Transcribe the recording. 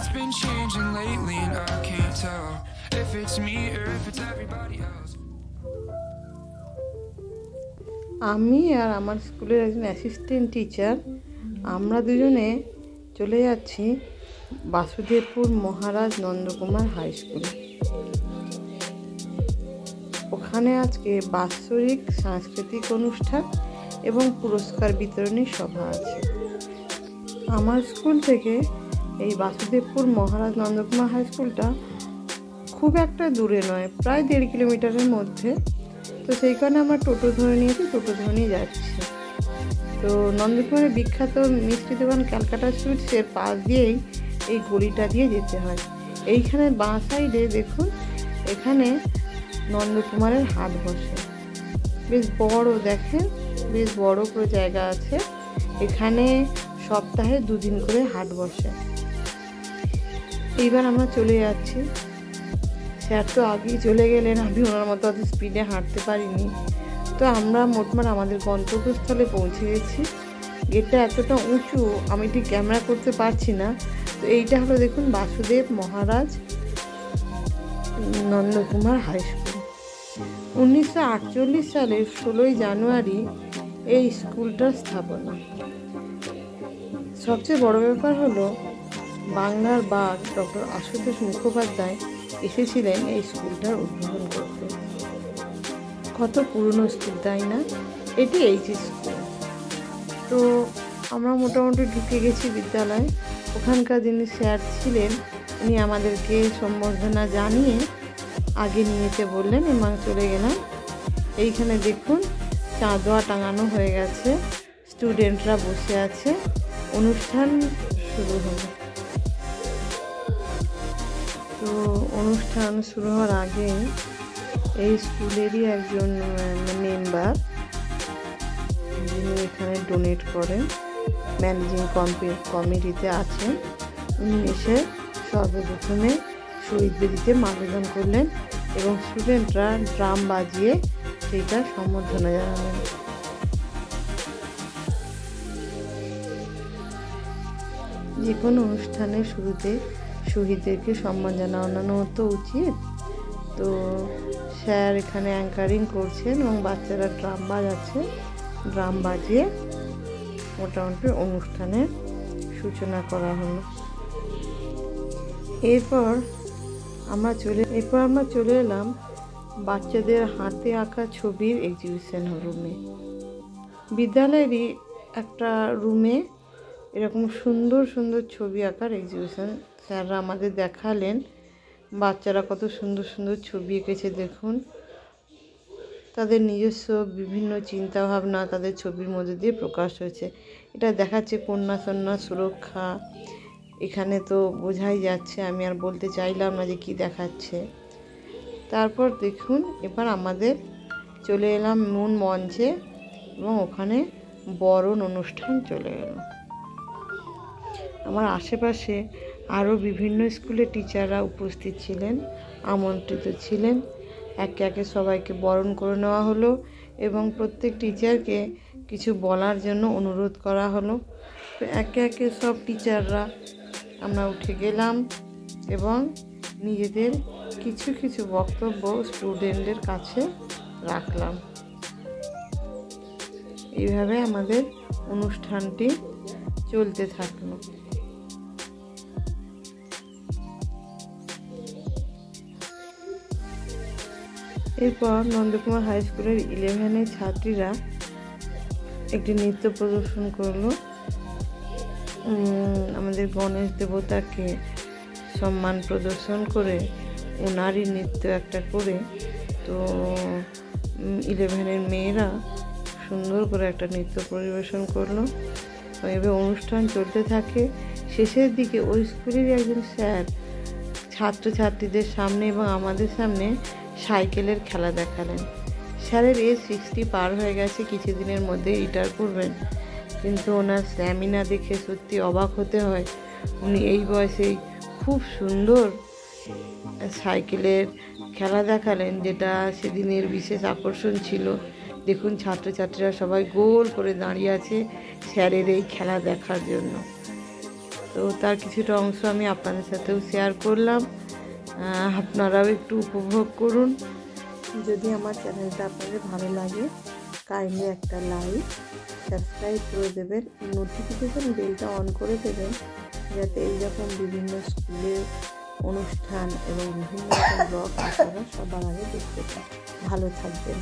What's been changing lately and I can't tell if it's me or if it's everybody else. আমি আর আমার স্কুলের একজন assistant teacher আমরা দুজনে চলে যাচ্ছি বাসুদেবপুর মহারাজ নন্দকুমার হাই স্কুলে। ওখানে আজকে বাৎসরিক সাংস্কৃতিক অনুষ্ঠান এবং পুরস্কার বিতরণী সভা আছে। আমার স্কুল থেকে এই বাসুদেবপুর মহারাজ নন্দকুমার হাই স্কুলটা খুব একটা দূরে নয়, প্রায় 1.5 কিলোমিটারের মধ্যে। তো সেই কারণে আমরা টোটো ধরে নিয়েছি, টোটো ধরে নিয়ে যাচ্ছি। তো নন্দকুমারের বিখ্যাত মিষ্টি দোকান ক্যালকাটা সুইটসের পাশ দিয়েই এই গলিটা দিয়ে যেতে হয়। এইখানে বাঁ সাইডে দেখুন, এখানে নন্দকুমারের হাট বসে, বেশ বড়, দেখেন বেশ বড় করে জায়গা আছে। এখানে সপ্তাহে 2 দিন করে হাট বসে। এইবার আমরা চলে যাচ্ছি। স্যার তো আগেই চলে গেলেন, আমি ওনার মতো অত স্পিডে হাঁটতে পারিনি। তো আমরা মোটমাট আমাদের গন্তব্যস্থলে পৌঁছে গেছি। গেটটা এতটা উঁচু আমি ঠিক ক্যামেরা করতে পারছি না। তো এইটা হলো দেখুন বাসুদেব মহারাজ নন্দকুমার হাই স্কুল। 1948 সালের 16 জানুয়ারি এই স্কুলটার স্থাপনা। সবচেয়ে বড় ব্যাপার হলো বাংলার বাঘ ডক্টর আশুতোষ মুখোপাধ্যায় এসেছিলেন এই স্কুলটার উদ্বোধন করতে। কত পুরনো স্কুল, তাই না? এটি এইচএস স্কুল। তো আমরা মোটামুটি ঢুকে গেছি বিদ্যালয়ে। ওখানকার যিনি স্যার ছিলেন উনি আমাদেরকে সম্বর্ধনা জানিয়ে আগে নিয়ে যেতে বললেন এবং চলে গেলাম। এইখানে দেখুন চাঁদোয়া টাঙানো হয়ে গেছে, স্টুডেন্টরা বসে আছে, অনুষ্ঠান শুরু হলো। তো অনুষ্ঠান শুরু হওয়ার আগে এই স্কুলেরই একজন মেম্বার, যিনি এখানে ডোনেট করেন, ম্যানেজিং কমিটিতে আছেন, উনি এসে সর্বপ্রথমে শহীদ বেদিতে মাল্যদান করলেন এবং স্টুডেন্টরা ড্রাম বাজিয়ে সেইটা সম্বর্ধনা জানালেন। যে কোনো অনুষ্ঠানের শুরুতে শহীদদেরকে সম্মান জানানো তো উচিত। তো স্যার এখানে অ্যাঙ্কারিং করছেন এবং বাচ্চারা ড্রাম বাজাচ্ছে, ড্রাম বাজিয়ে মোটামুটি অনুষ্ঠানের সূচনা করা হলো। এরপর আমরা চলে এলাম বাচ্চাদের হাতে আঁকা ছবির এক্সিবিশন রুমে। বিদ্যালয়েরই একটা রুমে এরকম সুন্দর সুন্দর ছবি আঁকার এক্সিবিশন স্যাররা আমাদের দেখালেন। বাচ্চারা কত সুন্দর সুন্দর ছবি এঁকেছে দেখুন। তাদের নিজস্ব বিভিন্ন চিন্তাভাবনা তাদের ছবির মধ্যে দিয়ে প্রকাশ হয়েছে। এটা দেখাচ্ছে কন্যা সন্ন্যাস সুরক্ষা। এখানে তো বোঝাই যাচ্ছে, আমি আর বলতে চাইলাম না যে কি দেখাচ্ছে। তারপর দেখুন এবার আমাদের চলে এলাম মূল মঞ্চে এবং ওখানে বরণ অনুষ্ঠান চলে গেল। আমার আশেপাশে আরও বিভিন্ন স্কুলের টিচাররা উপস্থিত ছিলেন, আমন্ত্রিত ছিলেন। একে একে সবাইকে বরণ করে নেওয়া হলো এবং প্রত্যেক টিচারকে কিছু বলার জন্য অনুরোধ করা হলো। তো একে একে সব টিচাররা আমরা উঠে গেলাম এবং নিজেদের কিছু কিছু বক্তব্য স্টুডেন্টদের কাছে রাখলাম। এইভাবে আমাদের অনুষ্ঠানটি চলতে থাকলো। এরপর নন্দকুমার হাই স্কুলের 11 ছাত্রীরা একটি নৃত্য প্রদর্শন করলো। আমাদের গণেশ দেবতাকে সম্মান প্রদর্শন করে ওনারই নৃত্য একটা করে, তো 11 মেয়েরা সুন্দর করে একটা নৃত্য পরিবেশন করলো। এভাবে অনুষ্ঠান চলতে থাকে। শেষের দিকে ওই স্কুলেরই একজন স্যার ছাত্রছাত্রীদের সামনে এবং আমাদের সামনে সাইকেলের খেলা দেখালেন। স্যারের এজ 60 পার হয়ে গেছে, কিছুদিনের মধ্যে রিটায়ার করবেন, কিন্তু ওনার স্ট্যামিনা দেখে সত্যি অবাক হতে হয়। উনি এই বয়সেই খুব সুন্দর সাইকেলের খেলা দেখালেন, যেটা সেদিনের বিশেষ আকর্ষণ ছিল। দেখুন ছাত্রছাত্রীরা সবাই গোল করে দাঁড়িয়ে আছে স্যারের এই খেলা দেখার জন্য। তো তো তার কিছুটা অংশ আমি আপনাদের সাথেও শেয়ার করলাম। আপনারাও একটু উপভোগ করুন। যদি আমার চ্যানেলটা আপনাদের ভালো লাগে কাইন্ডলি একটা লাইক, সাবস্ক্রাইব করে দেবেন, নোটিফিকেশান বেলটা অন করে দেবেন, যাতে এইরকম বিভিন্ন স্কুলের অনুষ্ঠান এবং বিভিন্ন রকম ব্লগ আপনারা সবার আগে দেখতে পান। ভালো থাকবেন।